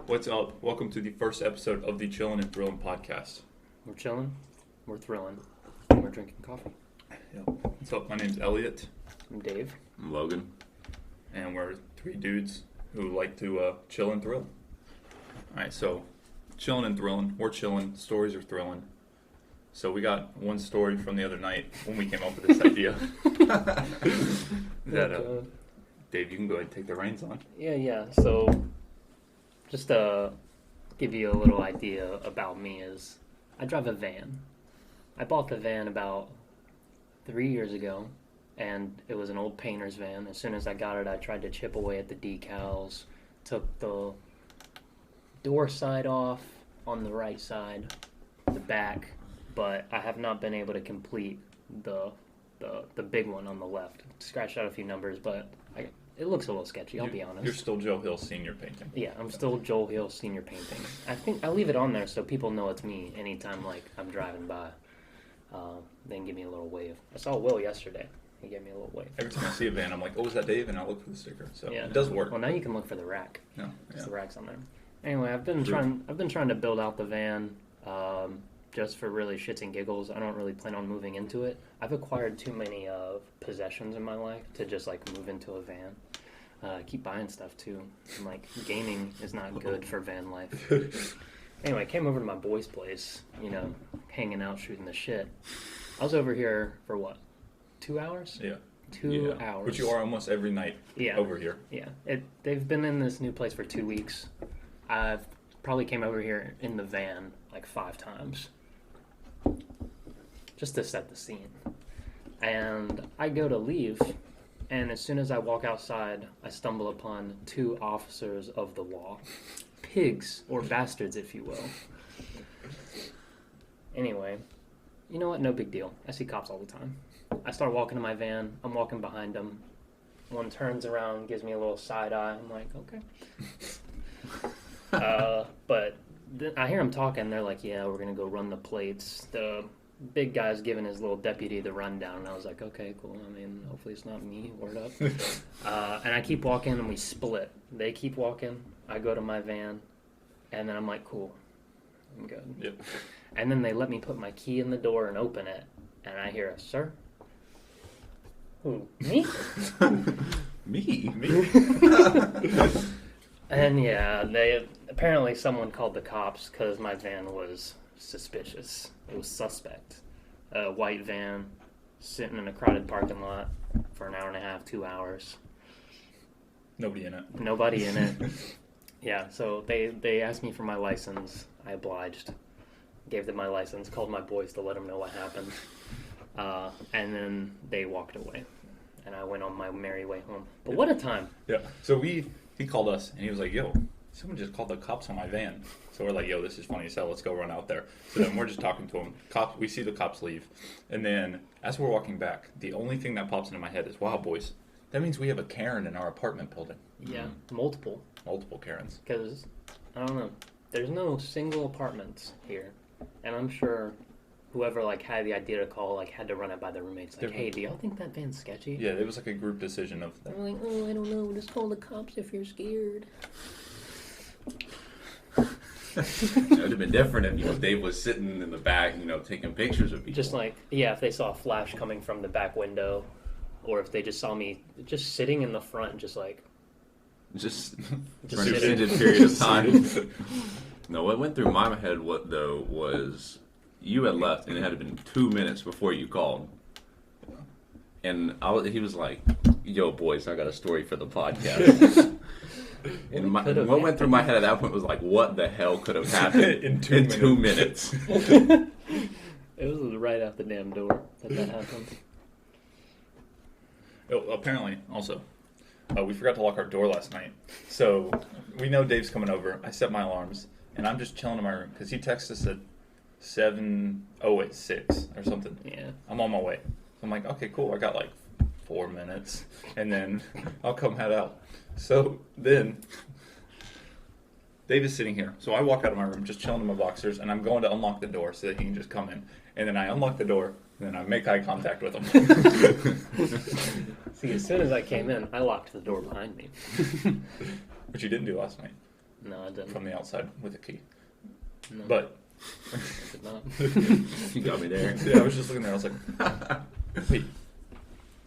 What's up? Welcome to the first episode of the Chillin' and Thrillin' podcast. We're chilling, we're thrilling, and we're drinking coffee. Yep. What's up? My name's Elliot. I'm Dave. I'm Logan. And we're three dudes who like to chill and thrill. Alright, so chillin' and thrillin'. We're chillin'. Stories are thrillin'. So we got one story from the other night when we came up with this idea. Dave, you can go ahead and take the reins on. Yeah. So, just to give you a little idea about me is, I drive a van. I bought the van about 3 years ago, and it was an old painter's van. As soon as I got it, I tried to chip away at the decals, took the door side off on the right side, the back, but I have not been able to complete the big one on the left. Scratched out a few numbers, but it looks a little sketchy, I'll be honest. You're still Joe Hill Senior Painting. Yeah, I'm still Joel Hill Senior Painting. I think I leave it on there so people know it's me anytime I'm driving by. Then give me a little wave. I saw Will yesterday. He gave me a little wave. Every time I see a van, I'm like, oh, is that Dave? And I look for the sticker. So yeah. It does work. Well, now you can look for the rack. No, yeah. The rack's on there. Anyway, I've been trying to build out the van. Just for really shits and giggles. I don't really plan on moving into it. I've acquired too many possessions in my life to just move into a van. I keep buying stuff too. And, gaming is not good for van life. Anyway, I came over to my boy's place, hanging out, shooting the shit. I was over here for what? 2 hours? Yeah. 2 hours. Which you are almost every night over here. Yeah. They've been in this new place for 2 weeks. I've probably came over here in the van 5 times. Just to set the scene. And I go to leave, and as soon as I walk outside, I stumble upon 2 officers of the law. Pigs, or bastards, if you will. Anyway, you know what? No big deal. I see cops all the time. I start walking to my van. I'm walking behind them. One turns around, gives me a little side eye. I'm like, okay. But I hear them talking. They're like, yeah, we're going to go run the plates. The big guy's giving his little deputy the rundown. And I was like, okay, cool. I mean, hopefully it's not me. Word up. And I keep walking, and we split. They keep walking. I go to my van. And then I'm like, cool. I'm good. Yep. And then they let me put my key in the door and open it. And I hear a, sir? Who? Me? Me? And yeah, apparently someone called the cops because my van was suspicious. It was suspect. A white van sitting in a crowded parking lot for an hour and a half, 2 hours. Nobody in it. Nobody in it. Yeah, so they asked me for my license. I obliged. Gave them my license, called my boys to let them know what happened. And then they walked away. And I went on my merry way home. But what a time. Yeah. So he called us, and he was like, yo, someone just called the cops on my van. So we're like, yo, this is funny as hell. Let's go run out there. So then we're just talking to him. We see the cops leave. And then as we're walking back, the only thing that pops into my head is, wow, boys, that means we have a Karen in our apartment building. Yeah, multiple. Multiple Karens. Because, I don't know, there's no single apartments here. And I'm sure whoever had the idea to call had to run it by the roommates. Hey, do y'all think that van's sketchy? Yeah, it was a group decision of that. I'm like, oh, I don't know, just call the cops if you're scared. It would have been different if Dave was sitting in the back, taking pictures of people. Just if they saw a flash coming from the back window, or if they just saw me just sitting in the front, just for an sitting. extended period of time. No, what went through my head was you had left, and it had been 2 minutes before you called. And he was like, yo, boys, I got a story for the podcast. And what went through my head at that point was what the hell could have happened in 2 minutes? It was right out the damn door that happened. Oh, apparently, also, we forgot to lock our door last night. So we know Dave's coming over. I set my alarms, and I'm just chilling in my room because he texted us at 7:06 or something. Yeah. I'm on my way. I'm like, okay, cool. I got 4 minutes, and then I'll come head out. So then Dave is sitting here. So I walk out of my room, just chilling in my boxers, and I'm going to unlock the door so that he can just come in. And then I unlock the door, and then I make eye contact with him. See, as soon as I came in, I locked the door behind me. Which you didn't do last night. No, I didn't. from the outside with a key. No, But I did not. You got me there. yeah, I was just looking there. I was like, wait.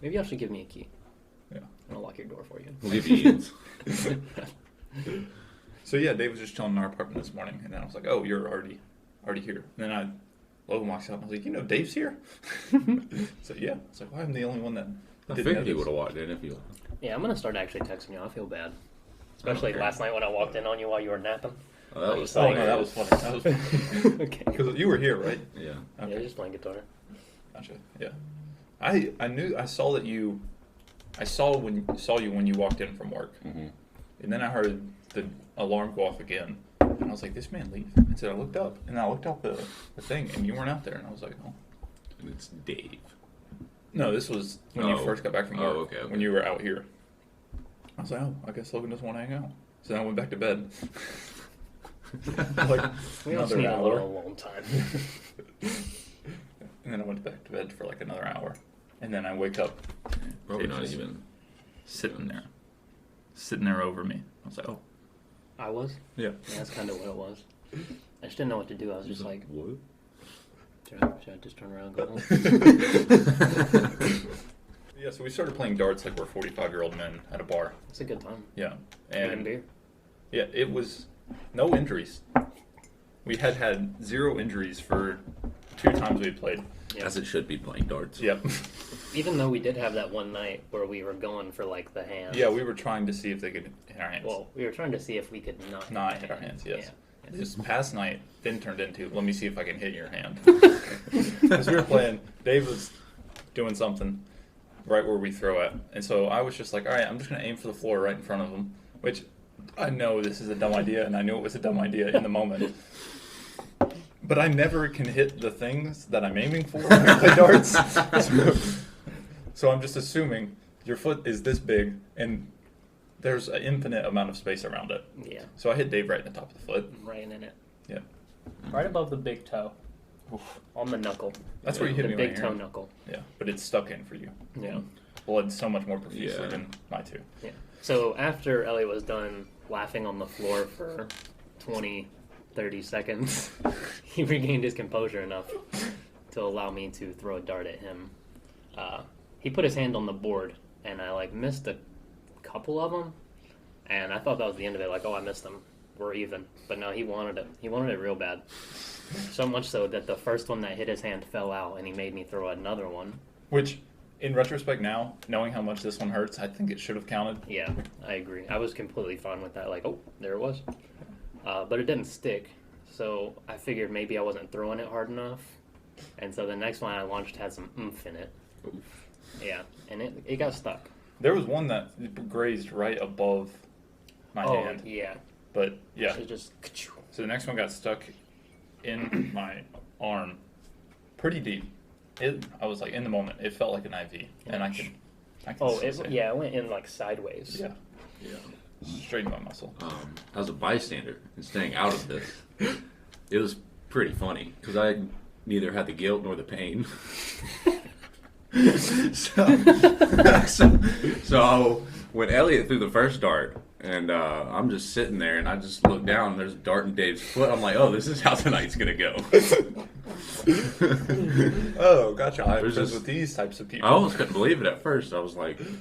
Maybe y'all should give me a key. Yeah. And I'll lock your door for you. We'll give you Ian's. So yeah, Dave was just chilling in our apartment this morning, and then I was like, "Oh, you're already here." And then Logan walks out, and I was like, "You know, Dave's here." So yeah, it's like, "Well, I'm the only one that I didn't figured he notice." would have walked in if you. Yeah, I'm gonna start actually texting you. I feel bad, especially Okay. last night when I walked in on you while you were napping. Oh, that was Oh no, that was funny. That was funny. Okay. Because you were here, right? Yeah. Yeah, just playing guitar. Gotcha. Yeah. I saw you when you walked in from work, Mm-hmm. and then I heard the alarm go off again, and I was like, "This man leave." And so I looked up, the thing, and you weren't out there, and I was like, "Oh." And it's Dave. No, this was when you Oh. first got back from work. Oh, okay. When you were out here. I was like, "Oh, I guess Logan doesn't want to hang out." So then I went back to bed. Like We also another need a hour. little alone time. And then I went back to bed for like another hour. And then I wake up Probably Dave not just even. sitting there over me. I was like, "Oh." I was? Yeah. Yeah, that's kind of what it was. I just didn't know what to do. I was just like, what? should I just turn around and go home? Yeah, so we started playing darts like we're 45-year-old men at a bar. It's a good time. Yeah. Drinking And beer. yeah, it was no injuries. We had 0 injuries for 2 times we had played. Yeah. As it should be playing darts. Yep. Even though we did have that one night where we were going for like the hands. Yeah, we were trying to see if they could hit our hands. Well, we were trying to see if we could Not hit our hands, yes. Yeah. This past night then turned into, let me see if I can hit your hand. Because we were playing, Dave was doing something right where we throw at. And so I was just like, all right, I'm just going to aim for the floor right in front of him, which I know this is a dumb idea, and I knew it was a dumb idea in the moment. But I never can hit the things that I'm aiming for when I play darts. So I'm just assuming your foot is this big, and there's an infinite amount of space around it. Yeah. So I hit Dave right in the top of the foot. Right in it. Yeah. Right above the big toe. Oof. On the knuckle. That's where you hit the me big right toe here. knuckle. Yeah, but it's stuck in for you. Yeah. Bled so much more profusely Yeah. than my two. Yeah. So after Elliot was done laughing on the floor for 20, 30 seconds, he regained his composure enough to allow me to throw a dart at him. He put his hand on the board, and I like missed a couple of them, and I thought that was the end of it. Like, oh, I missed them. We're even. But no, he wanted it. He wanted it real bad. So much so that the first one that hit his hand fell out, and he made me throw another one. Which, in retrospect now, knowing how much this one hurts, I think it should have counted. Yeah, I agree. I was completely fine with that. Like, oh, there it was. But it didn't stick. So I figured maybe I wasn't throwing it hard enough. And so the next one I launched had some oomph in it. Yeah, and it got stuck. There was one that grazed right above my hand. Yeah. But, yeah. It just... So the next one got stuck in my arm pretty deep. I was like, in the moment, it felt like an IV. And I can Oh, still say it went in like sideways. Yeah. Yeah. Straight in my muscle. As a bystander and staying out of this, it was pretty funny because I neither had the guilt nor the pain. so when Elliot threw the first dart, and I'm just sitting there, and I just look down, and there's a dart in Dave's foot. I'm like, oh, this is how tonight's gonna go. Oh, gotcha. I'm There's friends this- with these types of people. I almost couldn't believe it at first. I was like, kind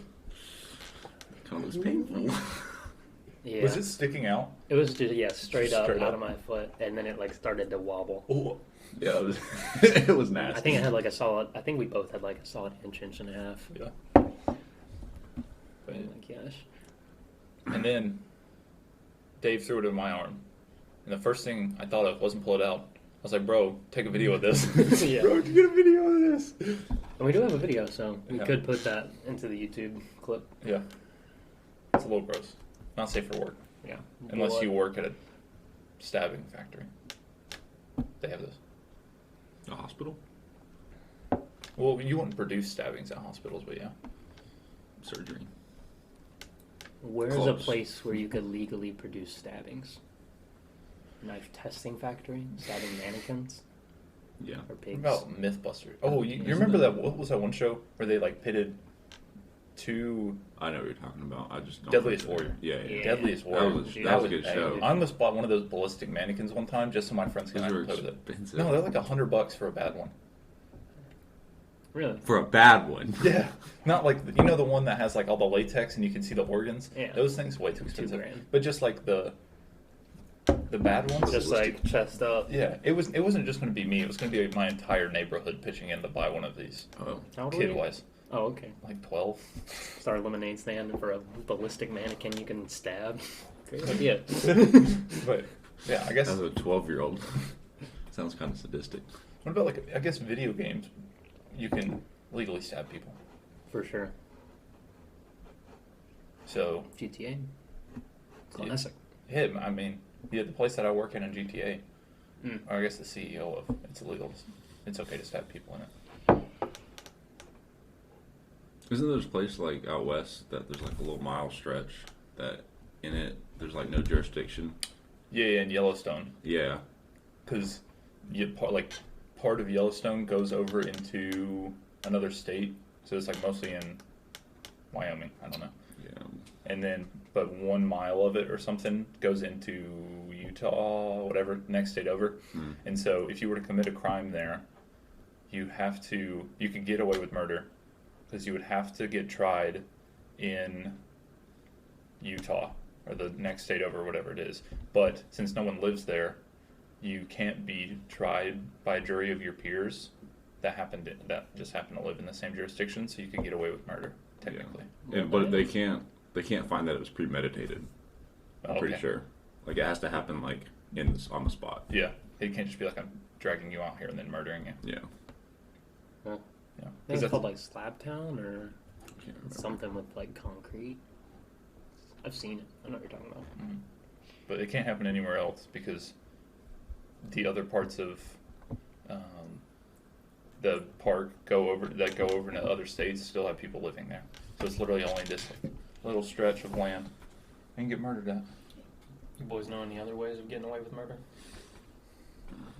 of was painful. Yeah. Was it sticking out? It was just, straight up Straight out up. of my foot, and then it like started to wobble. Oh. Yeah, it was, it was nasty. I think it had like a solid, I think we both had like a solid inch and a half. Yeah. Oh But, my gosh. and then Dave threw it in my arm. And the first thing I thought of wasn't pull it out. I was like, bro, take a video of this. Yeah. Bro, get a video of this. And we do have a video, so we Yeah. could put that into the YouTube clip. Yeah. It's a little gross. Not safe for work. Yeah. Unless Blood. you work at a stabbing factory. They have those. A hospital? Well, you wouldn't produce stabbings at hospitals, but yeah. Surgery. Where's a Close. place where you could legally produce stabbings? Knife testing factory? Stabbing mannequins? Yeah. Or What pigs? about Mythbusters? Oh, you Isn't remember that- that? What was that one show where they like pitted 2 I know what you're talking about. I just don't. Deadliest Warrior. Yeah. Deadliest Warrior. That was a good show. I almost bought one of those ballistic mannequins one time just so my friends could play with it. Expensive. No, they're like $100 for a bad one. Really? For a bad one. Yeah, not like the one that has like all the latex and you can see the organs. Yeah. Those things way too expensive. $2,000. But just like the bad ones, Just like chest up. yeah, it wasn't just going to be me. It was going to be my entire neighborhood pitching in to buy one of these. Oh. How old were you? Kid-wise, Oh, okay. like 12. Start a lemonade stand for a ballistic mannequin you can stab. Great idea. But yeah, I guess. As a 12-year-old. Sounds kind of sadistic. What about like I guess video games? You can legally stab people. For sure. So GTA. Classic. yeah, I mean, yeah, the place that I work in GTA, Mm. or I guess the CEO of, it's illegal. It's okay to stab people in it. Isn't there this place like out west that there's like a little mile stretch that in it there's like no jurisdiction? Yeah, in Yellowstone, Yeah. because part of Yellowstone goes over into another state, so it's like mostly in Wyoming. I don't know. Yeah. And then, but 1 mile of it or something goes into Utah, whatever, next state over. Hmm. And so if you were to commit a crime there, you could get away with murder because you would have to get tried in Utah or the next state over, whatever it is. But since no one lives there, you can't be tried by a jury of your peers that just happened to live in the same jurisdiction, so you can get away with murder, technically. And, but they can't find that it was premeditated. I'm pretty Okay. sure. Like it has to happen like on the spot. Yeah, it can't just be like I'm dragging you out here and then murdering you. Yeah. Huh. Yeah, I 'Cause think it's that's- called like Slab Town or I can't remember. something with like concrete. I've seen it. I know what you're talking about. Mhm. But it can't happen anywhere else because the other parts of the park go over into other states still have people living there. So it's literally only this little stretch of land. You can get murdered at. You boys know any other ways of getting away with murder?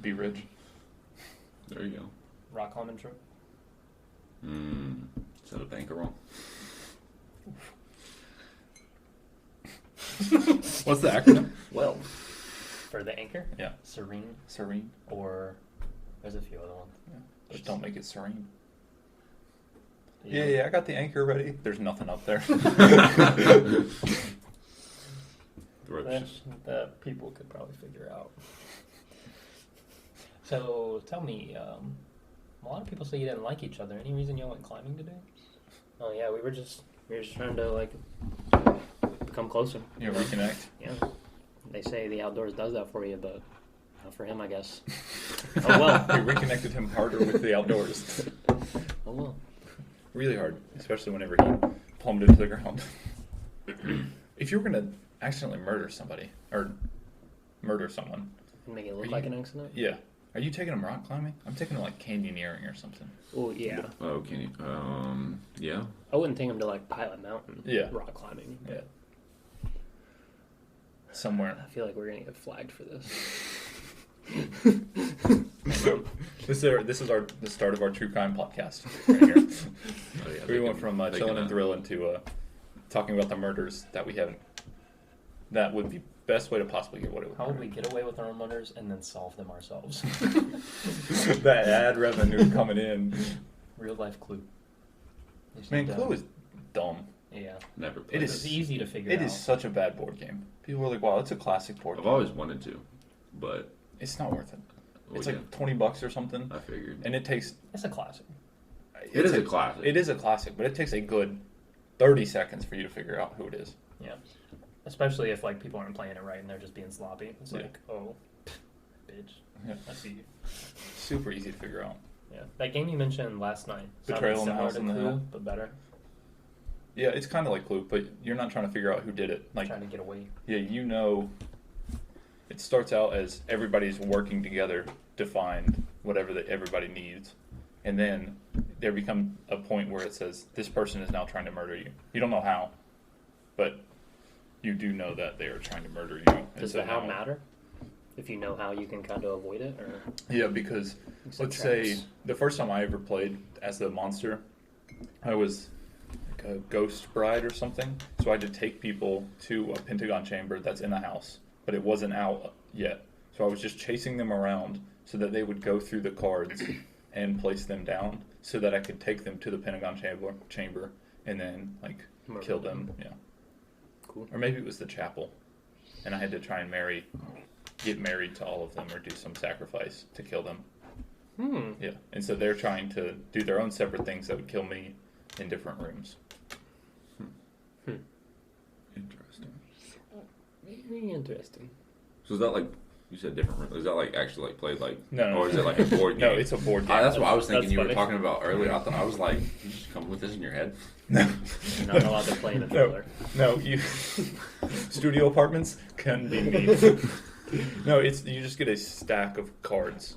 Be rich. There you go. Rock climbing trip. Is that a bankroll? What's the acronym? Well, for the anchor? Yeah. Serene. Serene. Or there's a few other ones. Yeah. Just don't make it serene. Yeah. Yeah, I got the anchor ready. There's nothing up there. The rope's just That people could probably figure out. So tell me, a lot of people say you didn't like each other. Any reason you went climbing today? Oh yeah, we were just trying to like become closer. You reconnect. Yeah. They say the outdoors does that for you, but not for him, I guess. Oh well. You reconnected him harder with the outdoors. Oh well. Really hard, especially whenever he plummeted to the ground. If you were going to accidentally murder somebody, or murder someone, Make it look like an accident. yeah. Are you taking them rock climbing? I'm taking them like canyoneering or something. Oh yeah. Oh, can you? Yeah. I wouldn't take him to like Pilot Mountain. Yeah. Rock climbing. Yeah. Somewhere. I feel like we're gonna get flagged for this. This is the start of our true crime podcast right here. Oh, yeah, We went from they chilling can, and thrilling to talking about the murders that we haven't. That would be best way to possibly get away with. How would we get away with our own murders and then solve them ourselves? That ad revenue coming in. Real life Clue. Man, Clue is dumb. Yeah. Never It played It's is- easy to figure It out. is such a bad board game. People are like, "Wow, it's a classic board I've game." always wanted to, but It's not worth it. well, It's yeah, like $20 or something, I figured. and it takes. It's a classic. It is a classic. It is a classic, but it takes a good 30 seconds for you to figure out who it is. Yeah. Especially if like people aren't playing it right and they're just being sloppy. It's Yeah. like, oh, bitch. Yeah. I see you. Super easy to figure out. Yeah. That game you mentioned last night. Betrayal in the sounded House on the similar to Hill. Clue, but better. Yeah, it's kind of like Clue, but you're not trying to figure out who did it. Like, Trying to get away. yeah, you know, it starts out as everybody's working together to find whatever that everybody needs, and then there becomes a point where it says this person is now trying to murder you. You don't know how, but you do know that they are trying to murder you. And Does so the how now- matter? If you know how, you can kind of avoid it, or Yeah, because Except let's say Tramps. the first time I ever played as the monster, I was like a ghost bride or something. So I had to take people to a Pentagon chamber that's in the house, but it wasn't out yet. So I was just chasing them around so that they would go through the cards and place them down so that I could take them to the Pentagon chamber and then like kill them. Yeah. Cool. Or maybe it was the chapel, and I had to try and get married to all of them or do some sacrifice to kill them. Yeah, and so they're trying to do their own separate things that would kill me in different rooms. Interesting. Very interesting. So is that like you said different? Is that like actually like played like? No. Or is it like a board game? No, it's a board game. That's what I was thinking That's you were funny. talking about earlier. I was like, you just come with this in your head. No. You're not allowed to play in a trailer. No, you studio apartments can be me. No, it's you just get a stack of cards,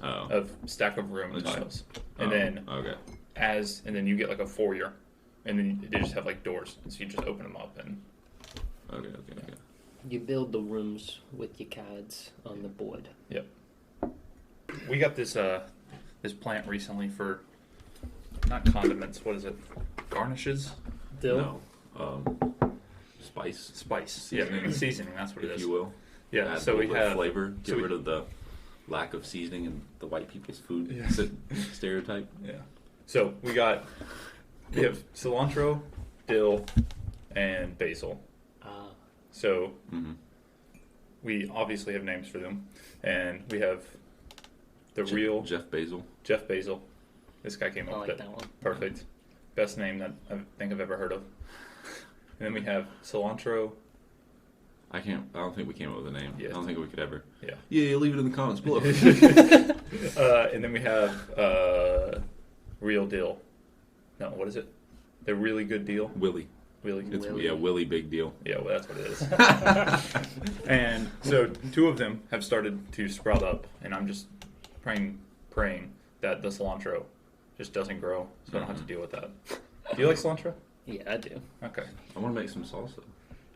stack of room tiles, and then okay. and then you get like a foyer, and then they just have like doors, and so you just open them up and. Okay. You build the rooms with your cards on the board. Yep. We got this plant recently for not condiments. What is it? Garnishes. Dill. No. Spice. Seasoning. Seasoning. That's what it If is. you will. Yeah. Add So a we little bit of have flavor. Get rid of the lack of seasoning in the white people's food stereotype. Yeah. So we have cilantro, dill, and basil. So we obviously have names for them, and we have the real Jeff Basil. Jeff Basil. This guy came I up like with it. that one. Perfect. Best name that I think I've ever heard of. And then we have cilantro. I don't think we came up with a name. Yeah. I don't think we could ever. Yeah. Yeah, leave it in the comments below. And then we have real dill. No, what is it? The really good deal. Willie. Really good. Willie. Willie Big Deal. Yeah, well, that's what it is. And so 2 of them have started to sprout up, and I'm just praying that the cilantro just doesn't grow, so I don't have to deal with that. Do you like cilantro? Yeah, I do. Okay. I want to make some salsa.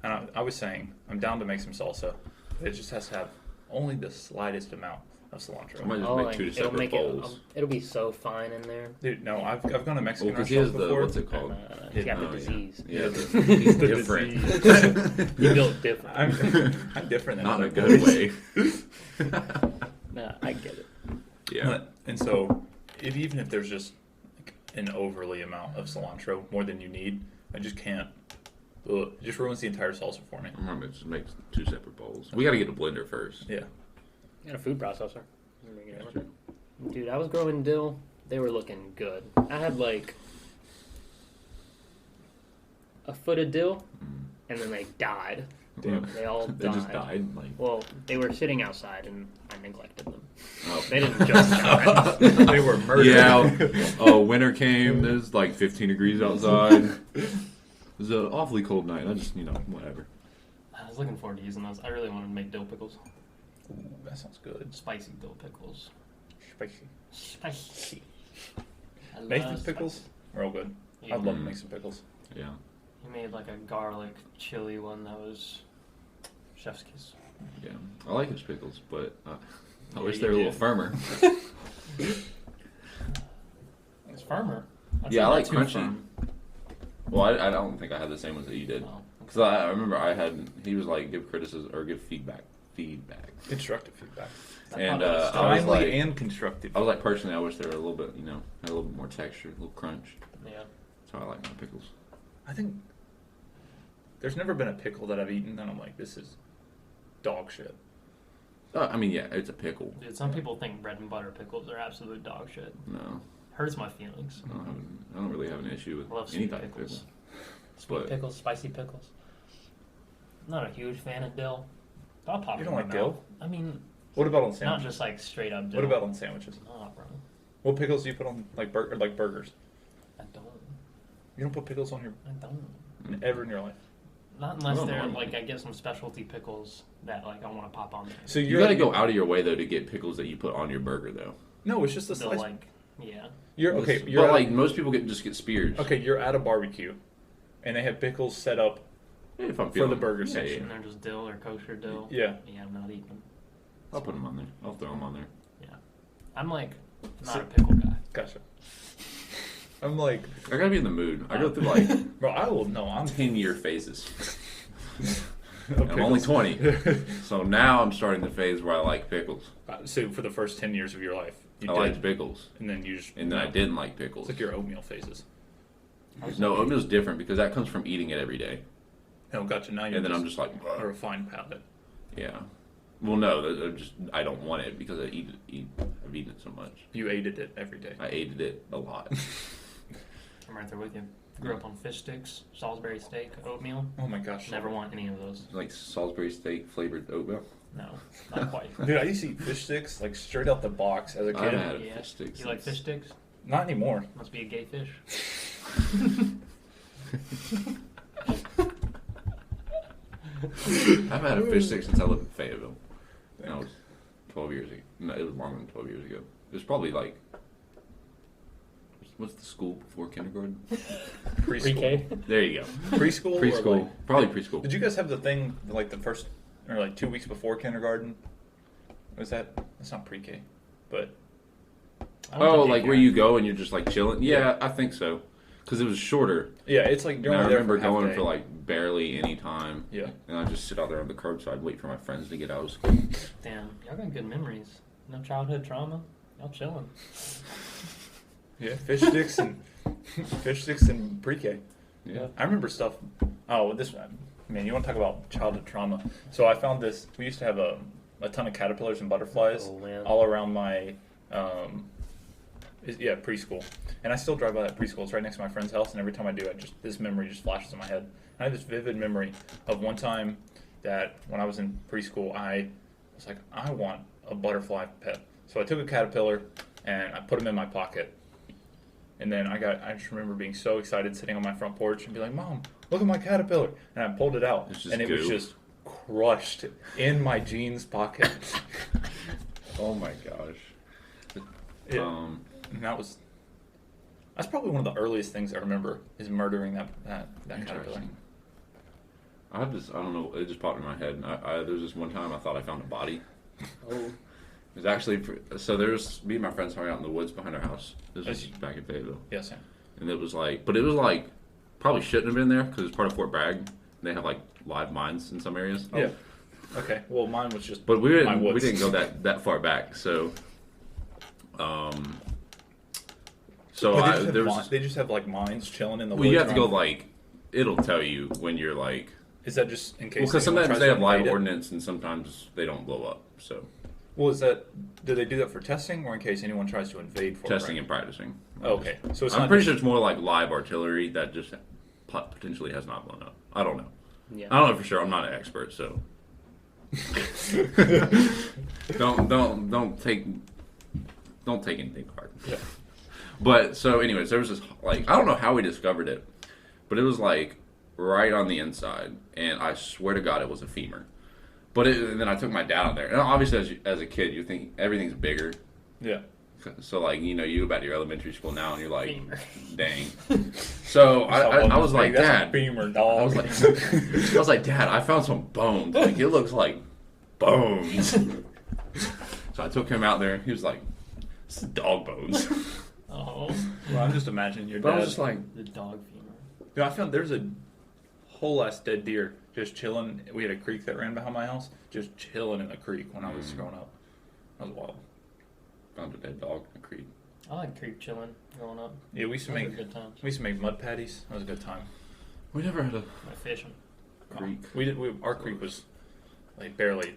And I was saying, I'm down to make some salsa. It just has to have only the slightest amount of cilantro. I might just make 2 separate bowls. It'll be so fine in there. Dude, no, I've gone to Mexican Because he restaurants has before. what's it called? You got the disease. Yeah, He's the different. You built different. I'm different than Not in a other good boys. way. Nah, I get it. Yeah. And so, even if there's just like an overly amount of cilantro, more than you need, I just can't. Ugh, it just ruins the entire salsa for me. I'm going to just make 2 separate bowls. We got to get a blender first. Yeah. You got a food processor. Dude, I was growing dill. They were looking good. I had like a foot of dill, and then they died. Damn. They all died. They just died. Like, Well, they were sitting outside, and I neglected them. oh. They didn't just die. They were murdered. Yeah. Winter came. There's like 15 degrees outside. It was an awfully cold night. I just, whatever. I was looking forward to using those. I really wanted to make dill pickles. Ooh, that sounds good. Spicy dill pickles. Spicy. Spicy. I love Nathan's spicy. pickles are all good. Yeah. I'd love to make some pickles. Yeah. He made like a garlic chili one that was chef's kiss. Yeah. I like his pickles, but I Yeah, wish you they were a do. little firmer. It's firmer. I'd Yeah, say I not like too crunchy. firm. Well, I don't think I had the same ones that you did. Oh, Because I remember he was like, give criticism or give feedback. Constructive feedback. And I was I was Timely like, and constructive. I was like, personally, I wish they were a little bit, had a little bit more texture, a little crunch. yeah. That's how I like my pickles. I think there's never been a pickle that I've eaten that I'm like, this is dog shit. I mean, yeah, it's a pickle. Dude, some people think bread and butter pickles are absolute dog shit. No, Hurts my feelings. I don't really have an issue I love with any sweet type of pickle. pickles. Sweet But- pickles, spicy pickles. I'm not a huge fan of dill. I'll pop You it don't in my like dill? mouth. I mean, What about on not sandwiches? just like straight up dill. What about on sandwiches? Oh, bro. What pickles do you put on like burgers? I don't. You don't put pickles on your I don't. ever in your life. Not unless I don't they're know. like I get some specialty pickles that like I want to pop on there. So You got to go out of your way though to get pickles that you put on your burger though. No, it's just a They'll slice. like, yeah. You're okay. You're but at, like most people just get spears. okay. You're at a barbecue, and they have pickles set up. If I'm For feeling, the burger yeah, section. And they're just dill or kosher dill. Yeah. Yeah, I'm not eating them. I'll put them on there. I'll throw them on there. I'm like not So- a pickle guy. Gotcha. I'm like, I gotta be in the mood. I go through like bro, I will know. I'm 10-year phases. okay. I'm only 20, so now I'm starting the phase where I like pickles. So for the first 10 years of your life, you I did, liked pickles, and then you just, and then I didn't like pickles. It's like your oatmeal phases. No, oatmeal's different because that comes from eating it every day, Oh, gotcha. Now you're and then I'm just like, a refined palate. yeah. Well, no, I don't want it because I've eaten it so much. You ate it every day. I ate it a lot. I'm right there with you. Grew up on fish sticks, Salisbury steak, oatmeal. Oh my gosh. Never want any of those. Like Salisbury steak flavored oatmeal. No, not quite. Dude, I used to eat fish sticks like straight out the box as a I kid. haven't had a Yeah. fish stick. You like fish sticks? Not anymore. Must be a gay fish. I've had a fish stick since I lived in Fayetteville. And I was 12 years ago. No, it was longer than 12 years ago. It was probably like, what's the school before kindergarten? Preschool. Pre-K. There you go. Preschool? Or Preschool. like- Probably preschool. Did you guys have the thing like the first or like 2 weeks before kindergarten? Was that? That's not pre-K, but I went to Oh, like where daycare. you go and you're just like chilling? Yeah, I think so. Because it was shorter. yeah, it's like And you're I only there remember for half going day. for like barely any time. Yeah. And I'd just sit out there on the curbside, wait for my friends to get out of school. Damn, y'all got good memories. No childhood trauma. Y'all chilling. Yeah, fish sticks and fish sticks and pre-K. Yeah. I remember stuff. Oh, this man, you want to talk about childhood trauma? So I found this. We used to have a ton of caterpillars and butterflies Oh, man. all around my preschool, and I still drive by that preschool. It's right next to my friend's house, and every time I do, this memory just flashes in my head. And I have this vivid memory of one time that when I was in preschool, I was like, I want a butterfly pet. So I took a caterpillar and I put him in my pocket. And then I just remember being so excited sitting on my front porch and be like, Mom, look at my caterpillar. And I pulled it out It's just and it was goo. just crushed in my jeans pocket. Oh my gosh. Yeah. And that's probably one of the earliest things I remember is murdering that caterpillar. Interesting. I don't know, it just popped in my head. There was this one time I thought I found a body. Oh. It was actually, so there's me and my friends hung out in the woods behind our house. This was back in Fayetteville. Yeah, Sam. And it was like, probably shouldn't have been there because it's part of Fort Bragg. They have like live mines in some areas. Yeah. Okay. Well, mine was just. But we my woods. didn't go that far back. So, But there was. they just have like mines chilling in the Well, woods. you have to go around- like, it'll tell you when you're like. Is that just in case? Well, because anyone sometimes tries they to have live invade it? ordnance and sometimes they don't blow up. So Well, is that? Do they do that for testing or in case anyone tries to invade? Fort testing Bragg? and practicing. Oh, okay, so it's I'm not pretty just- sure it's more like live artillery that just potentially has not blown up. I don't know. Yeah. I don't know for sure. I'm not an expert, so don't take anything hard. Yeah. But so, anyways, there was this like I don't know how we discovered it, but it was like right on the inside, and I swear to God, it was a femur. And then I took my dad out there, and obviously, as a kid, you think everything's bigger. Yeah. So like you about your elementary school now, and you're like, Femur. dang. So I was like, that's Dad. a femur, I dog. was like, Dad, I found some bones. Like, it looks like bones. So I took him out there. He was like, "This is dog bones." Oh, Well, I'm just imagining your But I dad. was just like, the dog femur. Dude, I found there's a whole ass dead deer just chilling. We had a creek that ran behind my house, just chilling in the creek when I was growing up. That was wild. found a dead dog in a creek. I like creek chilling growing up. Yeah, we used to Those make were good times. mud patties. That was a good time. We never had a My fishing. creek. Our creek was like barely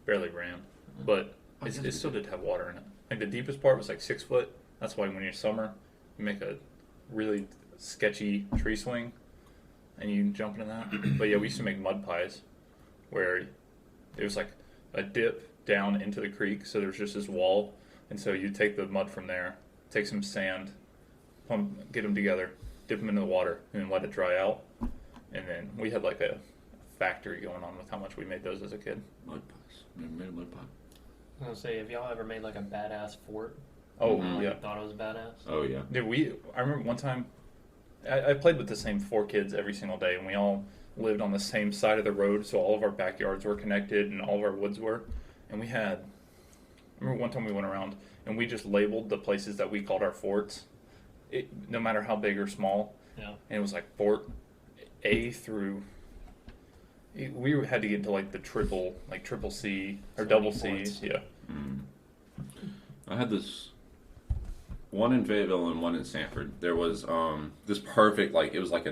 ran, but it still did have water in it. Like the deepest part was like 6 foot. That's why when you're summer, you make a really sketchy tree swing, and you jump into that. But yeah, we used to make mud pies, where it was like a dip down into the creek, so there was just this wall, and so you take the mud from there, take some sand, get them together, dip them into the water, and then let it dry out. And then we had like a factory going on with how much we made those as a kid. Mud pies. Never made a mud pie. I was gonna say, have y'all ever made like a badass fort? Oh Mhm. yeah, Thought it was badass. Oh yeah. dude. I remember one time, I played with the same 4 kids every single day, and we all lived on the same side of the road, so all of our backyards were connected and all of our woods were. And I remember one time we went around and we just labeled the places that we called our forts. no matter how big or small. Yeah. And it was like Fort A through. We had to get to like the triple C or So double many C. ports. Yeah. I had this one in Fayetteville and one in Sanford. There was this perfect, like, it was like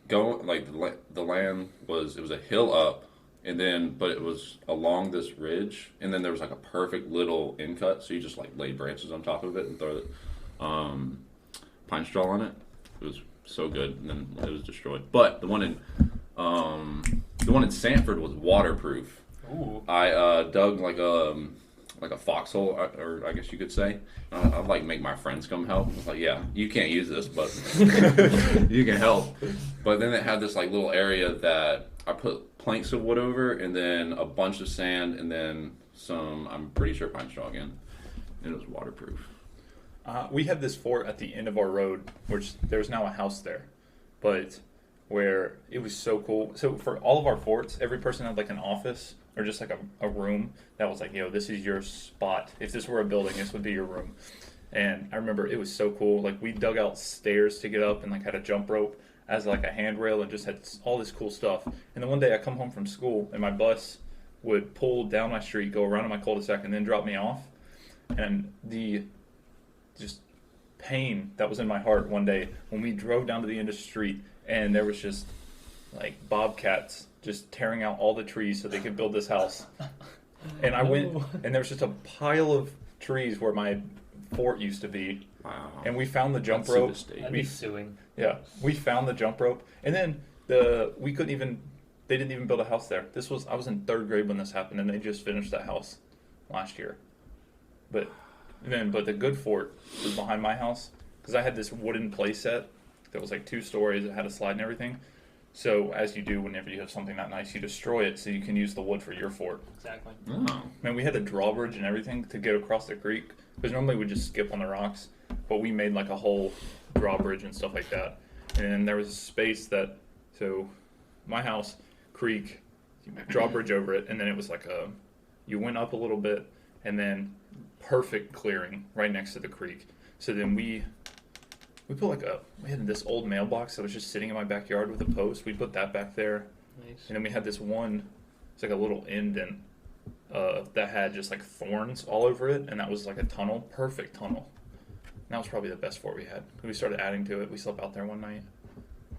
the land was, it was a hill up, and then but it was along this ridge, and then there was like a perfect little in cut, so you just like lay branches on top of it and throw pine straw on it. It was so good, and then it was destroyed. But the one in Sanford was waterproof. Ooh. I dug like a foxhole, or I guess you could say. I'd like make my friends come help. I was like, yeah, you can't use this, but you can help. But then it had this like little area that I put planks of wood over, and then a bunch of sand, and then some, I'm pretty sure, pine straw again. And it was waterproof. We had this fort at the end of our road, which there's now a house there, but where it was so cool. So for all of our forts, every person had like an office or just like a room that was like, this is your spot. If this were a building, this would be your room. And I remember it was so cool. Like we dug out stairs to get up and like had a jump rope as like a handrail and just had all this cool stuff. And then one day I come home from school and my bus would pull down my street, go around in my cul-de-sac, and then drop me off. And the just pain that was in my heart one day when we drove down to the end of the street and there was just like bobcats just tearing out all the trees so they could build this house. And I went and there was just a pile of trees where my fort used to be. Wow. And we found the jump That's rope. devastating. I'd be suing. Yeah, we found the jump rope, and then we couldn't even. They didn't even build a house there. I was in 3rd grade when this happened, and they just finished that house last year. But the good fort was behind my house because I had this wooden play set that was like 2 stories. It had a slide and everything. So as you do whenever you have something that nice, you destroy it so you can use the wood for your fort. Exactly. Oh. Man, we had a drawbridge and everything to get across the creek because normally we just skip on the rocks, but we made like a whole drawbridge and stuff like that. And there was a space so my house, creek, drawbridge over it, and then it was like you went up a little bit and then perfect clearing right next to the creek. So then we put we had this old mailbox that was just sitting in my backyard with a post. We put that back there. Nice. And then we had this one, it's like a little indent that had just like thorns all over it, and that was like a tunnel, perfect tunnel. And that was probably the best fort we had. We started adding to it. We slept out there one night.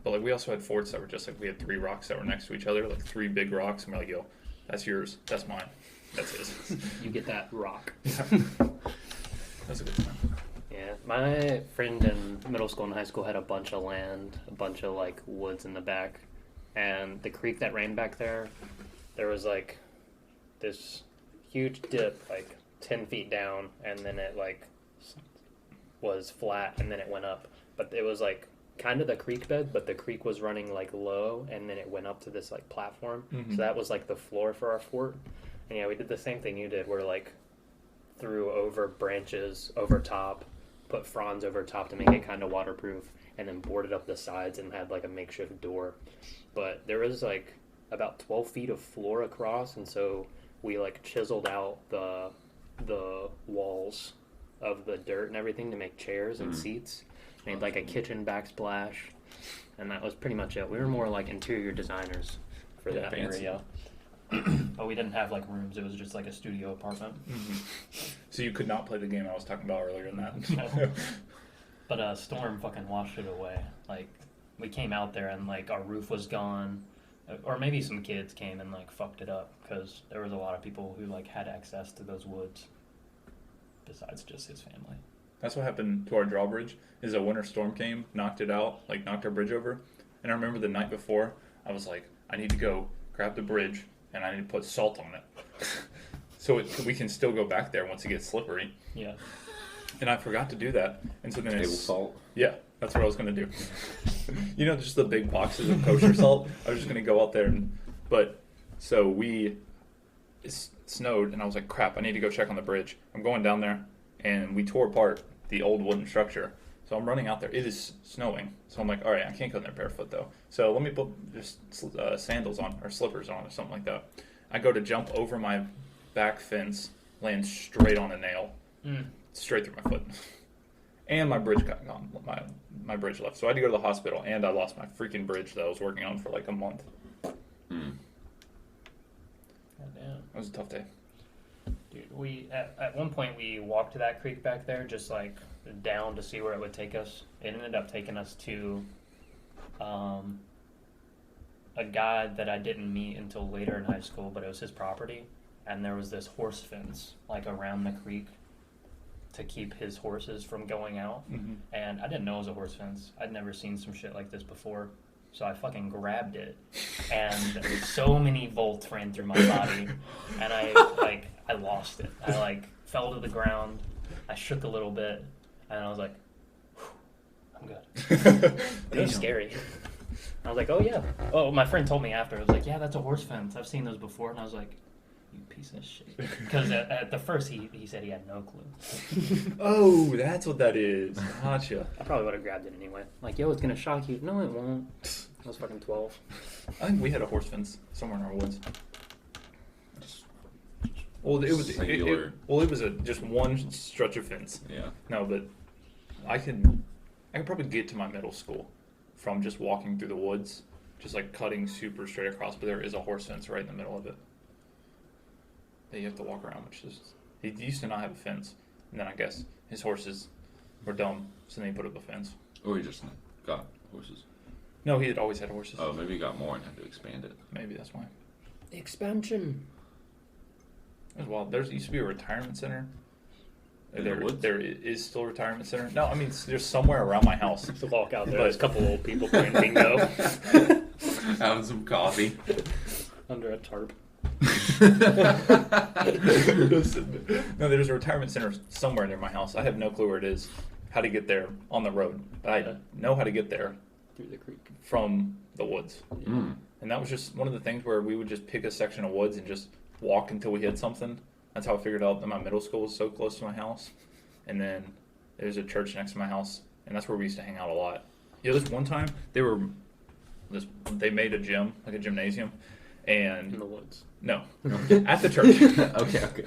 But like we also had forts that were just like, we had 3 rocks that were next to each other, like 3 big rocks, and we're like, that's yours, that's mine, that's his. You get that rock. That's a good time. Yeah, my friend in middle school and high school had a bunch of land, a bunch of like woods in the back, and the creek that ran back there was like this huge dip, like 10 feet down, and then it like was flat, and then it went up. But it was like kind of the creek bed, but the creek was running like low, and then it went up to this like platform. Mm-hmm. So that was like the floor for our fort. And yeah, we did the same thing you did, where like threw over branches over top, put fronds over top to make it kind of waterproof, and then boarded up the sides and had like a makeshift door. But there was like about 12 feet of floor across, and so we like chiseled out the walls of the dirt and everything to make chairs and seats. Made like a kitchen backsplash, and that was pretty much it. We were more like interior designers for that fancy. area. But we didn't have like rooms. It was just like a studio apartment. Mm-hmm. So you could not play the game I was talking about earlier in that. But a storm fucking washed it away. Like we came out there and like our roof was gone, or maybe some kids came and like fucked it up because there was a lot of people who like had access to those woods. Besides just his family. That's what happened to our drawbridge, is a winter storm came, knocked it out, like knocked our bridge over. And I remember the night before, I was like, I need to go grab the bridge and I need to put salt on it. So we can still go back there once it gets slippery. Yeah. And I forgot to do that. And so then Table salt. Yeah, that's what I was going to do. Just the big boxes of kosher salt. I was just going to go out there so it snowed and I was like, crap, I need to go check on the bridge. I'm going down there and we tore apart the old wooden structure. So I'm running out there. It is snowing. So I'm like, all right, I can't go in there barefoot though. So let me put just sandals on or slippers on or something like that. I go to jump over my back fence, land straight on a nail, straight through my foot. and my bridge got gone. My bridge left, so I had to go to the hospital, and I lost my freaking bridge that I was working on for like a month. Goddamn. It was a tough day. Dude, we at one point we walked to that creek back there, just like down to see where it would take us. It ended up taking us to a guy that I didn't meet until later in high school, but it was his property, and there was this horse fence like around the creek to keep his horses from going out. Mm-hmm. And I didn't know it was a horse fence. I'd never seen some shit like this before. So I fucking grabbed it, and so many volts ran through my body, and I lost it. I fell to the ground. I shook a little bit, and I was like, I'm good. It was scary. I was like, oh yeah. Oh, my friend told me after. I was like, yeah, that's a horse fence. I've seen those before. And I was like, you piece of shit. Because at the first he said he had no clue. Oh, that's what that is. Gotcha. I probably would have grabbed it anyway. Like, yo, it's gonna shock you. No, it won't. I was fucking 12. I think we had a horse fence somewhere in our woods. Well, it was Singular. it was just one stretch of fence. Yeah. No, but I could probably get to my middle school from just walking through the woods, just like cutting super straight across. But there is a horse fence right in the middle of it that you have to walk around, which is he used to not have a fence, and then I guess his horses were dumb, so then he put up a fence. Or he just got horses. No, he had always had horses. Oh, maybe he got more and had to expand it. Maybe that's why. Expansion. It was wild. There used to be a retirement center. In the woods? There is still a retirement center. No, I mean there's somewhere around my house. To walk out there, But- there's a couple old people playing bingo Having some coffee. under a tarp. No, there's a retirement center somewhere near my house. I have no clue where it is, how to get there on the road. But I know how to get there Through the creek. from the woods. Mm. And that was just one of the things where we would just pick a section of woods and just walk until we hit something. That's how I figured out that my middle school was so close to my house. And then there's a church next to my house, and that's where we used to hang out a lot. This one time they made a gym, like a gymnasium, In and the woods. no, at the church. Okay.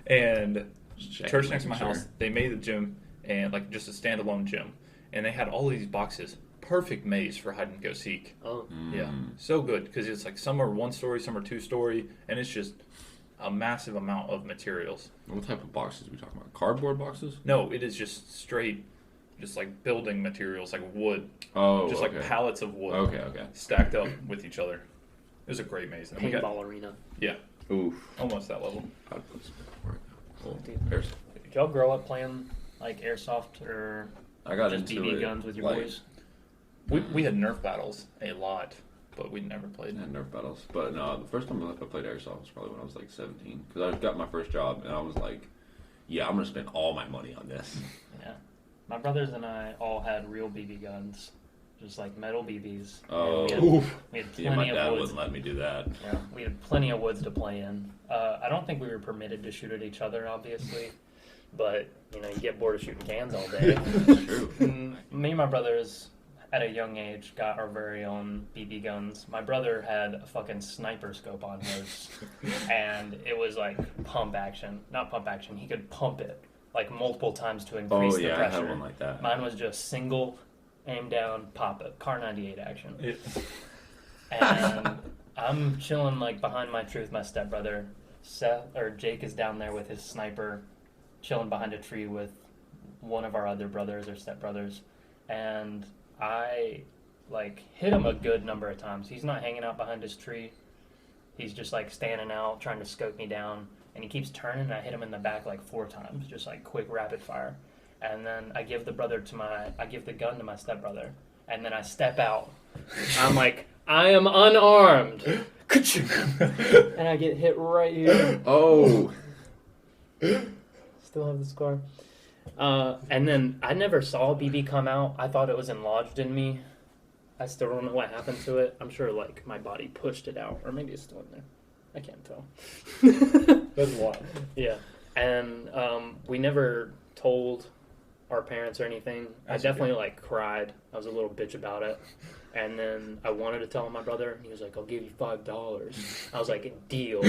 And Just checking, church next to my making house, sure. they made the gym and like just a standalone gym, and they had all these boxes, perfect maze for hide and go seek. Oh. Yeah, so good because it's like some are 1 story, some are 2 story, and it's just a massive amount of materials. What type of boxes are we talking about? Cardboard boxes? No, it is just straight, just like building materials, like wood, Oh, just okay. like pallets of wood, Okay. stacked up with each other. It was a great maze. And then we Paintball arena. yeah, Oof. almost that level. I'd put some work. Oh, Dude. airsoft. Did y'all grow up playing like airsoft or I got just into BB it. guns with your like, boys? We had Nerf battles a lot, but we never played. And Nerf battles. But no, the first time I played airsoft was probably when I was like 17. Because I got my first job and I was like, yeah, I'm going to spend all my money on this. Yeah. My brothers and I all had real BB guns, just like metal BBs. Oh. And we had Yeah, my plenty dad of woods. wouldn't let me do that. Yeah, we had plenty of woods to play in. I don't think we were permitted to shoot at each other, obviously, but you get bored of shooting cans all day. True. Me and my brothers, at a young age, got our very own BB guns. My brother had a fucking sniper scope on his, and it was like pump action. Not pump action. He could pump it like multiple times to increase Oh, the yeah, I pressure. had one like that. Mine was just single, aim down, pop it. Car 98 action. It, And I'm chilling like behind my tree with my stepbrother. Jake is down there with his sniper, chilling behind a tree with one of our other brothers or stepbrothers, and I like hit him a good number of times. He's not hanging out behind his tree. He's just like standing out, trying to scope me down, and he keeps turning. And I hit him in the back like 4 times, just like quick rapid fire. And then I give the gun to my stepbrother, and then I step out. I'm like, I am unarmed, and I get hit right here. Oh! Still have the scar. And then I never saw BB come out. I thought it was enlarged in me. I still don't know what happened to it. I'm sure like my body pushed it out, or maybe it's still in there. I can't tell. that's wild. Yeah, and we never told our parents or anything. That's I definitely like cried. I was a little bitch about it. And then I wanted to tell my brother. He was like, "I'll give you $5." I was like, "Deal." So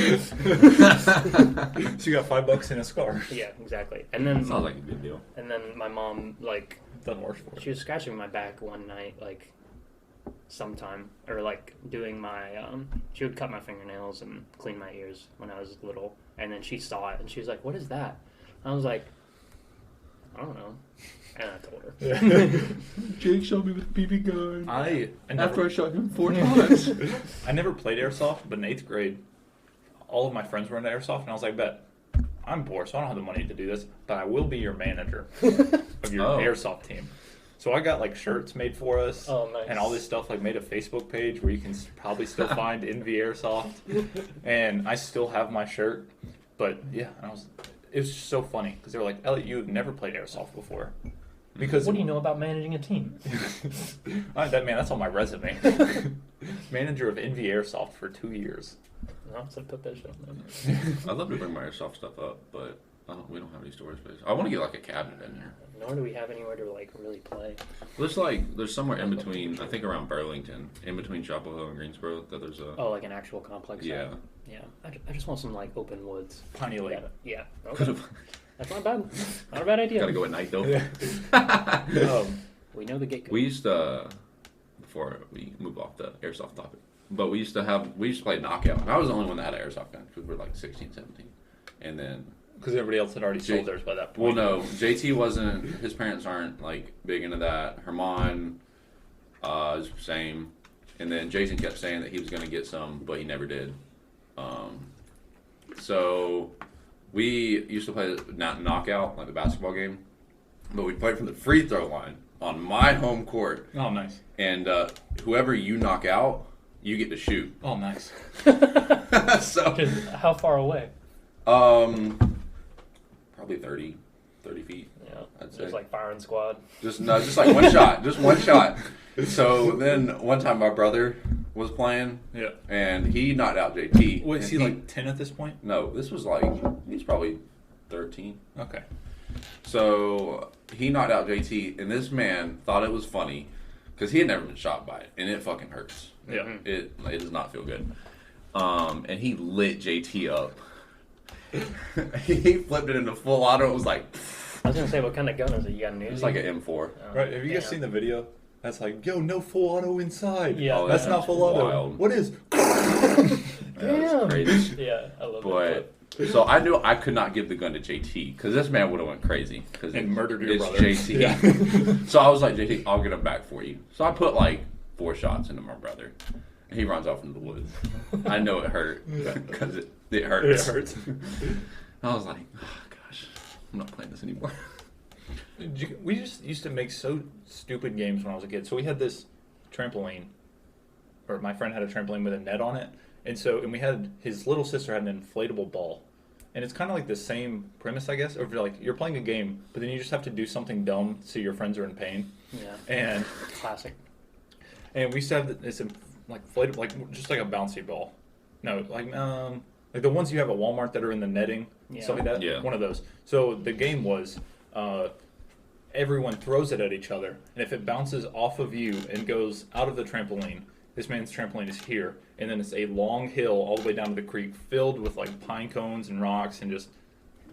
you got $5 in a scar. Yeah, exactly. And then Sounds like a good deal. And then my mom, like, Done worse for she was scratching my back one night, like, sometime, or like doing my she would cut my fingernails and clean my ears when I was little, and then she saw it and she was like, "What is that?" I was like, "I don't know," and I told her. Yeah. Jake shot me with a BB gun. I After I shot him 4 times. I never played airsoft, but in 8th grade, all of my friends were into airsoft, and I was like, "Bet, I'm poor, so I don't have the money to do this, but I will be your manager of your airsoft team." So I got like shirts made for us, Nice. and all this stuff. Like made a Facebook page where you can probably still find Envy Airsoft, and I still have my shirt. But yeah, it was just so funny because they were like, "Elliot, you've never played airsoft before." Because What do you know about managing a team? that's on my resume. Manager of Envy Airsoft for 2 years. No, so put that shit on there. I'd love to bring my airsoft stuff up, but we don't have any storage space. I want to get like a cabinet in there. Nor do we have anywhere to like really play. There's somewhere in between, I think around Burlington, in between Chapel Hill and Greensboro, that there's a... Oh, like an actual complex. Yeah. Yeah. I just want some like open woods. Piney Lake. Yeah. Okay. That's not bad. Not a bad idea. Gotta go at night though. We know the gate. We used to, before we move off the airsoft topic, but we used to play knockout. And I was the only one that had an airsoft gun because we were like 16, 17. And then... Because everybody else had already sold theirs by that point. Well, no. JT wasn't... His parents aren't like big into that. Herman is the same. And then Jason kept saying that he was going to get some, but he never did. So we used to play knockout, like the basketball game. But we played from the free throw line on my home court. Oh, nice. And whoever you knock out, you get to shoot. Oh, nice. So How far away? probably 30 feet. Yeah. I'd say. Just like firing squad. Just like one shot. Just one shot. So then one time my brother was playing. Yeah. And he knocked out JT. Wait, is he like 10 at this point? No, this was like, he's probably 13. Okay. So he knocked out JT, and this man thought it was funny because he had never been shot by it, and it fucking hurts. Yeah. It does not feel good. And he lit JT up. He flipped it into full auto. It was like... I was gonna say, what kind of gun is it? You got an Uzi? It's like an M4. Right, have you guys seen the video? That's like, yo, no full auto inside. Yeah. Oh, That's not full auto. wild. What is? That's crazy. Yeah, I love But so I knew I could not give the gun to JT because this man would have went crazy And murdered your it's brother. JT. Yeah. So I was like, JT, I'll get him back for you. So I put like 4 shots into my brother. And he runs off into the woods. I know it hurt because it hurts. It hurts. I was like, oh, gosh, I'm not playing this anymore. We just used to make so stupid games when I was a kid. So we had this trampoline, or my friend had a trampoline with a net on it, and we had his little sister had an inflatable ball, and it's kind of like the same premise, I guess. Or like you're playing a game, but then you just have to do something dumb so your friends are in pain. Yeah. And Classic. we used to have this like inflatable, like just like a bouncy ball. No, like the ones you have at Walmart that are in the netting, stuff like that. Yeah. One of those. So the game was. Everyone throws it at each other, and if it bounces off of you and goes out of the trampoline, this man's trampoline is here, and then it's a long hill all the way down to the creek filled with like pine cones and rocks and just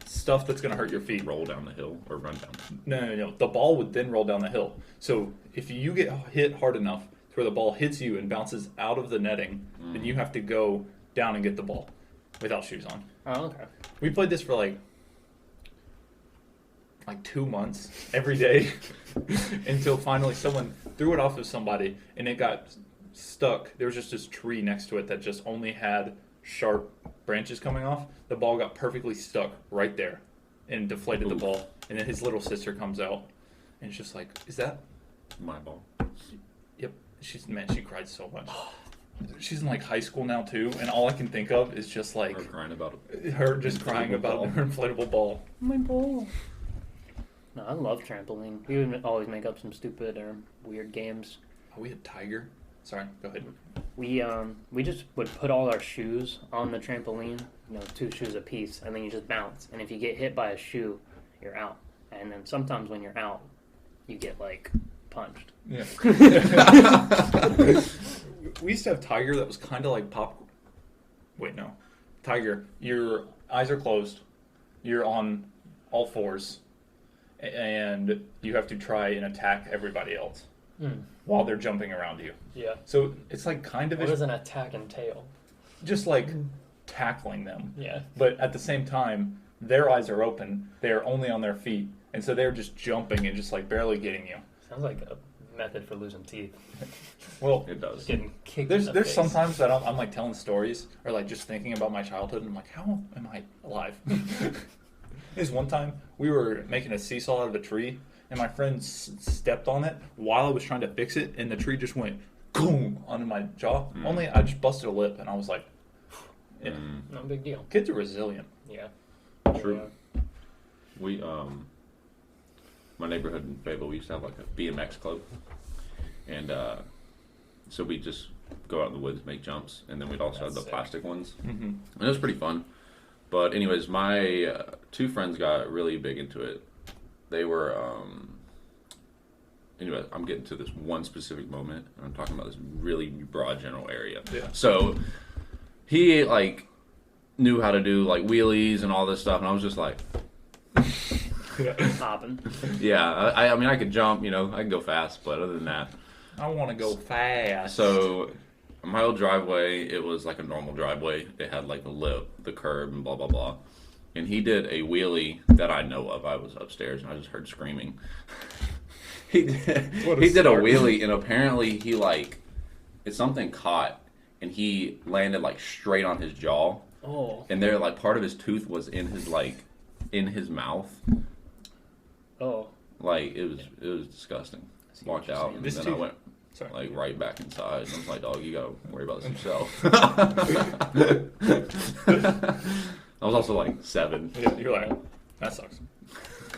stuff that's going to hurt your feet. Roll down the hill or run down. No. The ball would then roll down the hill. So if you get hit hard enough to where the ball hits you and bounces out of the netting, then you have to go down and get the ball without shoes on. Oh, okay. We played this for like 2 months every day until finally someone threw it off of somebody and it got stuck. There was just this tree next to it that just only had sharp branches coming off. The ball got perfectly stuck right there and deflated the ball. And then his little sister comes out and it's just like, is that My ball. Yep. She cried so much. She's in like high school now too, and all I can think of is just like Her crying about it. her just crying about her inflatable ball. My ball. No, I love trampoline. We would always make up some stupid or weird games. Oh, we had Tiger. Sorry, go ahead. We just would put all our shoes on the trampoline, 2 shoes a piece, and then you just bounce. And if you get hit by a shoe, you're out. And then sometimes when you're out, you get like punched. Yeah. We used to have Tiger that was kind of like pop. Wait, no. Tiger, your eyes are closed. You're on all fours. And you have to try and attack everybody else while they're jumping around you. Yeah. So it's like kind of What does an attack entail? just like tackling them. Yeah. But at the same time, their eyes are open. They're only on their feet. And so they're just jumping and just like barely getting you. Sounds like a method for losing teeth. Well, It does. Just getting kicked there's in the face. sometimes that I'm like telling stories or like just thinking about my childhood and I'm like, how am I alive? There's one time we were making a seesaw out of a tree and my friend stepped on it while I was trying to fix it and the tree just went boom onto my jaw. Only I just busted a lip and I was like, yeah. No big deal. Kids are resilient. Yeah. True. We my neighborhood in Fayetteville, we used to have like a BMX club, and so we just go out in the woods, make jumps, and then we'd also have the That's sick. plastic ones, Mm-hmm. and it was pretty fun. But anyways, my two friends got really big into it. They were anyway. I'm getting to this one specific moment, and I'm talking about this really broad general area. Yeah. So he like knew how to do like wheelies and all this stuff, and I was just like. Hopping. Yeah, I mean, I could jump, I can go fast, but other than that. I want to go fast. So, my old driveway, it was like a normal driveway. It had like the lip, the curb, and blah, blah, blah. And he did a wheelie that I know of. I was upstairs and I just heard screaming. He did a wheelie, and apparently he it's something caught, and he landed like straight on his jaw. Oh. And there, like, part of his tooth was in his mouth. Oh. Like, it was disgusting. Walked out, and This then tooth- I went Sorry. like right back inside. And I was like, dog, you gotta worry about this yourself. I was also like 7. Yeah, you're like, that sucks.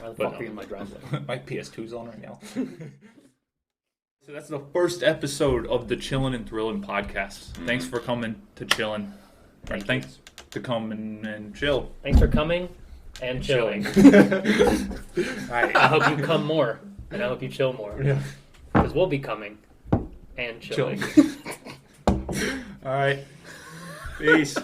Why the But fuck are you in my driveway? My PS2's on right now. So that's the first episode of the Chillin' and Thrillin' podcast. Thanks for coming to Chillin'. Or thanks to come and chill. Thanks for coming and chilling. Alright. I hope you come more, and I hope you chill more. Yeah. Because we'll be coming and chilling. Alright. Peace.